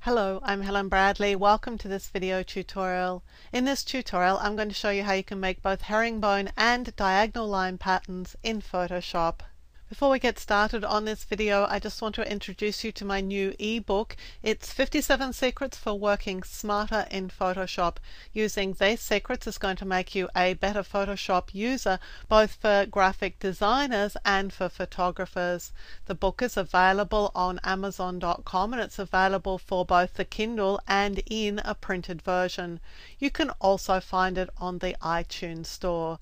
Hello, I'm Helen Bradley. Welcome to this video tutorial. In this tutorial, I'm going to show you how you can make both herringbone and diagonal line patterns in Photoshop. Before we get started on this video, I just want to introduce you to my new ebook. It's 57 Secrets for Working Smarter in Photoshop. Using these secrets is going to make you a better Photoshop user, both for graphic designers and for photographers. The book is available on Amazon.com and it's available for both the Kindle and in a printed version. You can also find it on the iTunes Store.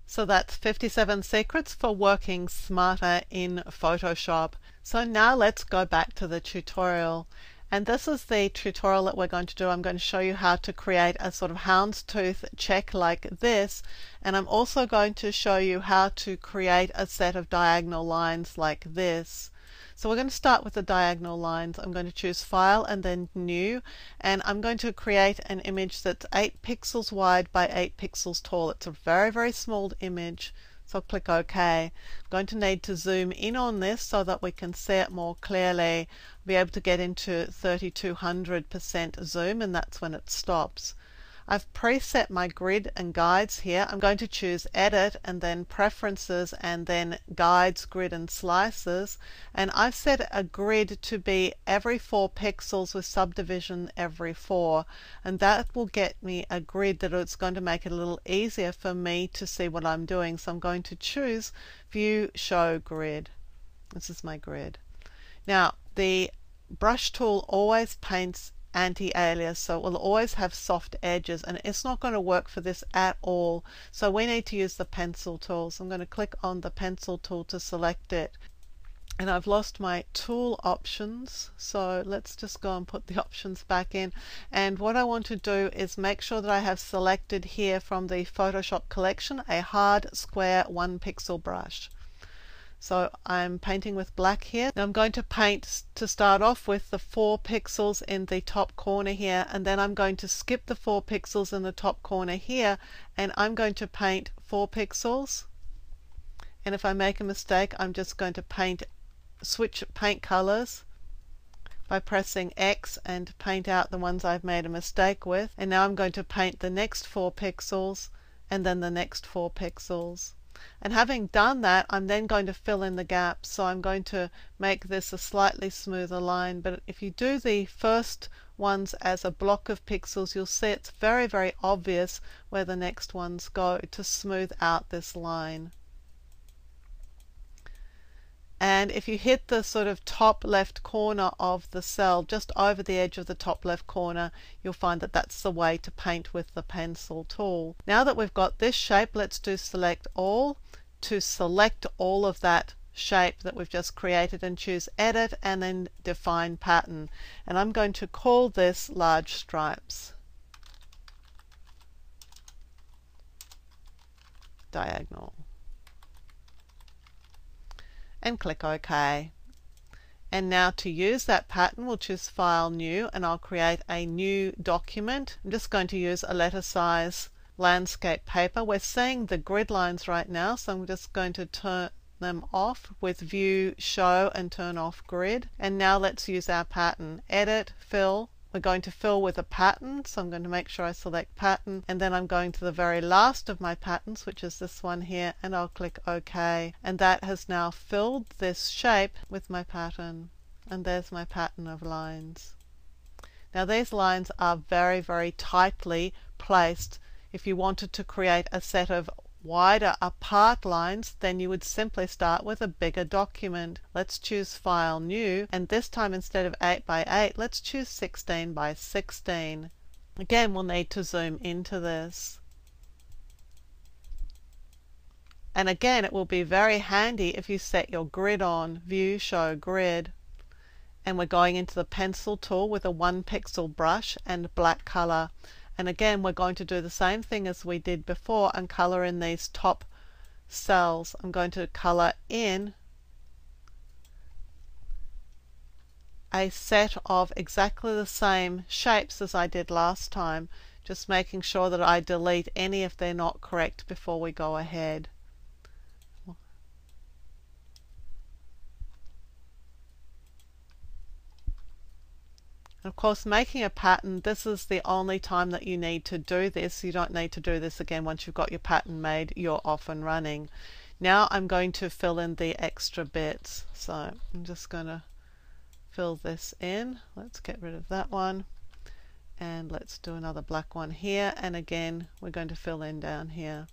So that's 57 Secrets for Working Smarter in Photoshop. So now let's go back to the tutorial. And this is the tutorial that we're going to do. I'm going to show you how to create a sort of houndstooth check like this. And I'm also going to show you how to create a set of diagonal lines like this. So we're going to start with the diagonal lines. I'm going to choose File and then New, and I'm going to create an image that's 8 pixels wide by 8 pixels tall. It's a very, very small image, so I'll click OK. I'm going to need to zoom in on this so that we can see it more clearly. I'll be able to get into 3200% zoom, and that's when it stops. I've preset my grid and guides here. I'm going to choose Edit and then Preferences and then Guides, Grid and Slices. And I've set a grid to be every 4 pixels with subdivision every 4. And that will get me a grid that it's going to make it a little easier for me to see what I'm doing. So I'm going to choose View, Show Grid. This is my grid. Now, the brush tool always paints anti-alias, so it will always have soft edges, and it's not going to work for this at all. So we need to use the pencil tool. So I'm going to click on the pencil tool to select it. And I've lost my tool options, so let's just go and put the options back in. And what I want to do is make sure that I have selected here from the Photoshop collection a hard square 1 pixel brush. So I'm painting with black here. Now I'm going to paint to start off with the 4 pixels in the top corner here, and then I'm going to skip the 4 pixels in the top corner here, and I'm going to paint 4 pixels. And if I make a mistake, I'm just going to switch paint colors by pressing X and paint out the ones I've made a mistake with. And now I'm going to paint the next 4 pixels and then the next 4 pixels. And having done that, I'm then going to fill in the gaps. So I'm going to make this a slightly smoother line. But if you do the first ones as a block of pixels, you'll see it's very, very obvious where the next ones go to smooth out this line. And if you hit the sort of top left corner of the cell, just over the edge of the top left corner, you'll find that that's the way to paint with the pencil tool. Now that we've got this shape, let's do Select All to select all of that shape that we've just created, and choose Edit and then Define Pattern. And I'm going to call this Large Stripes. Diagonal. And click OK. And now to use that pattern, we'll choose File, New, and I'll create a new document. I'm just going to use a letter size landscape paper. We're seeing the grid lines right now, so I'm just going to turn them off with View, Show, and turn off Grid. And now let's use our pattern. Edit, Fill. We're going to fill with a pattern, so I'm going to make sure I select Pattern, and then I'm going to the very last of my patterns, which is this one here, and I'll click OK. And that has now filled this shape with my pattern. And there's my pattern of lines. Now these lines are very, very tightly placed. If you wanted to create a set of wider apart lines, then you would simply start with a bigger document. Let's choose File, New, and this time instead of 8 by 8, let's choose 16 by 16. Again, we'll need to zoom into this. And again, it will be very handy if you set your grid on View, Show, Grid. And we're going into the pencil tool with a 1 pixel brush and black color. And again, we're going to do the same thing as we did before and color in these top cells. I'm going to color in a set of exactly the same shapes as I did last time, just making sure that I delete any if they're not correct before we go ahead. And of course, making a pattern, this is the only time that you need to do this. You don't need to do this again once you've got your pattern made. You're off and running. Now I'm going to fill in the extra bits. So I'm just going to fill this in. Let's get rid of that one. And let's do another black one here. And again, we're going to fill in down here.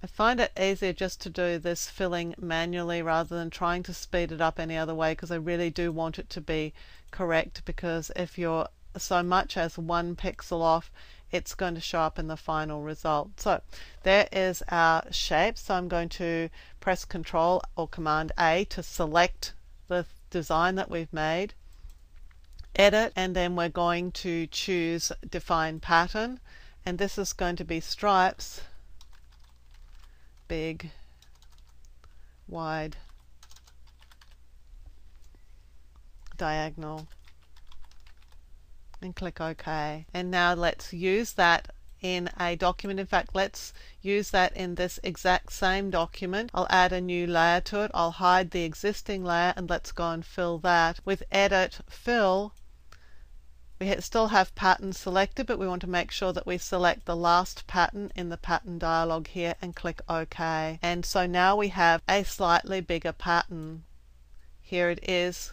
I find it easier just to do this filling manually rather than trying to speed it up any other way, because I really do want it to be correct, because if you're so much as 1 pixel off, it's going to show up in the final result. So there is our shape. So I'm going to press Control or Command A to select the design that we've made, edit, and then we're going to choose Define Pattern, and this is going to be stripes, big, wide, diagonal, and click OK. And now let's use that in a document. In fact, let's use that in this exact same document. I'll add a new layer to it. I'll hide the existing layer, and let's go and fill that. With Edit, Fill, we still have pattern selected, but we want to make sure that we select the last pattern in the pattern dialog here and click OK. And so now we have a slightly bigger pattern. Here it is.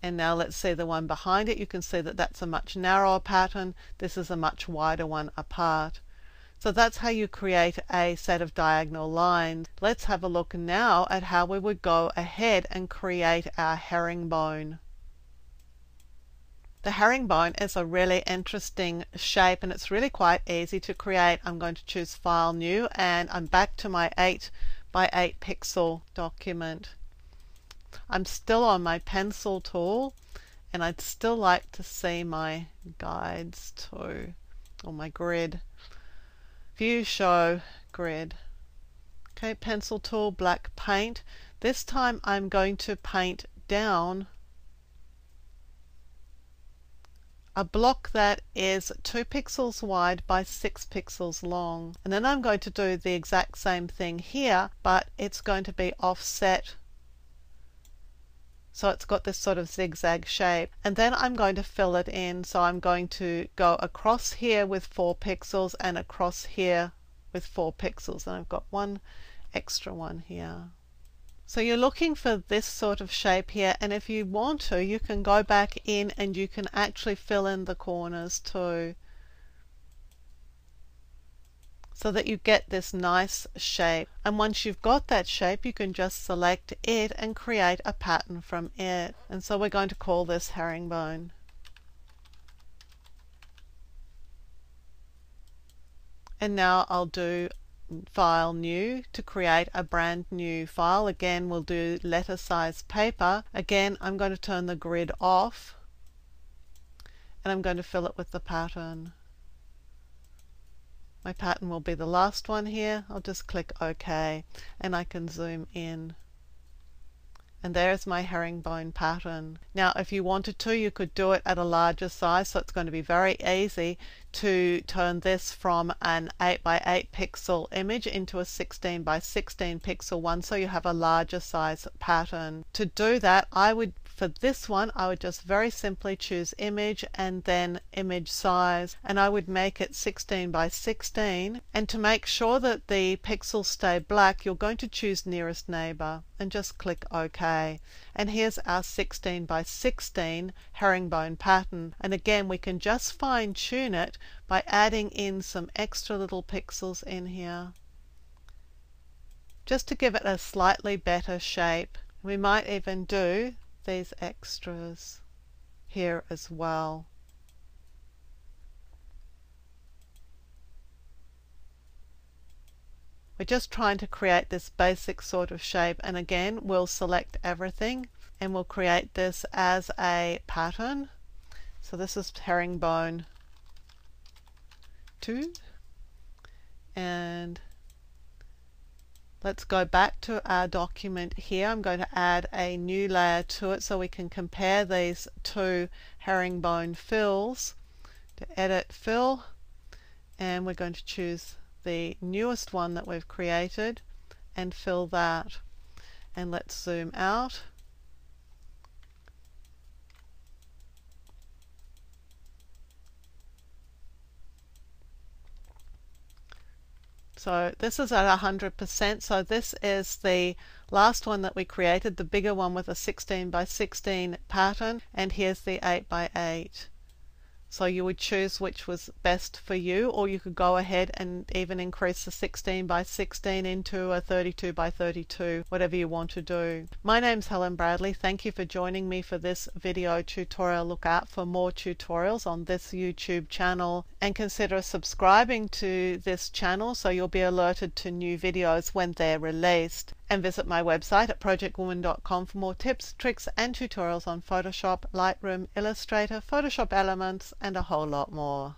And now let's see the one behind it. You can see that that's a much narrower pattern. This is a much wider one apart. So that's how you create a set of diagonal lines. Let's have a look now at how we would go ahead and create our herringbone. The herringbone is a really interesting shape, and it's really quite easy to create. I'm going to choose File, New, and I'm back to my 8 by 8 pixel document. I'm still on my pencil tool, and I'd still like to see my guides too, or my grid. View, Show, Grid. Okay, pencil tool, black paint. This time I'm going to paint down a block that is 2 pixels wide by 6 pixels long. And then I'm going to do the exact same thing here, but it's going to be offset. So it's got this sort of zigzag shape. And then I'm going to fill it in. So I'm going to go across here with 4 pixels and across here with 4 pixels. And I've got one extra one here. So you're looking for this sort of shape here, and if you want to, you can go back in and you can actually fill in the corners too, so that you get this nice shape. And once you've got that shape, you can just select it and create a pattern from it. And so we're going to call this herringbone. And now I'll do File, New to create a brand new file. Again, we'll do letter size paper. Again, I'm going to turn the grid off, and I'm going to fill it with the pattern. My pattern will be the last one here. I'll just click OK, and I can zoom in. And there's my herringbone pattern. Now, if you wanted to, you could do it at a larger size, so it's going to be very easy to turn this from an 8 by 8 pixel image into a 16 by 16 pixel one, so you have a larger size pattern. To do that, for this one, I would just very simply choose Image and then Image Size, and I would make it 16 by 16. And to make sure that the pixels stay black, you're going to choose Nearest Neighbor and just click OK. And here's our 16 by 16 herringbone pattern. And again, we can just fine tune it by adding in some extra little pixels in here, just to give it a slightly better shape. We might even do these extras here as well. We're just trying to create this basic sort of shape, and again we'll select everything and we'll create this as a pattern. So this is herringbone 2, and let's go back to our document here. I'm going to add a new layer to it so we can compare these two herringbone fills. To Edit, Fill, and we're going to choose the newest one that we've created and fill that. And let's zoom out. So this is at 100%, so this is the last one that we created, the bigger one with a 16 by 16 pattern, and here's the 8 by 8. So you would choose which was best for you, or you could go ahead and even increase the 16 by 16 into a 32 by 32, whatever you want to do. My name's Helen Bradley. Thank you for joining me for this video tutorial. Look out for more tutorials on this YouTube channel, and consider subscribing to this channel so you'll be alerted to new videos when they're released. And visit my website at projectwoman.com for more tips, tricks, and tutorials on Photoshop, Lightroom, Illustrator, Photoshop Elements, and a whole lot more.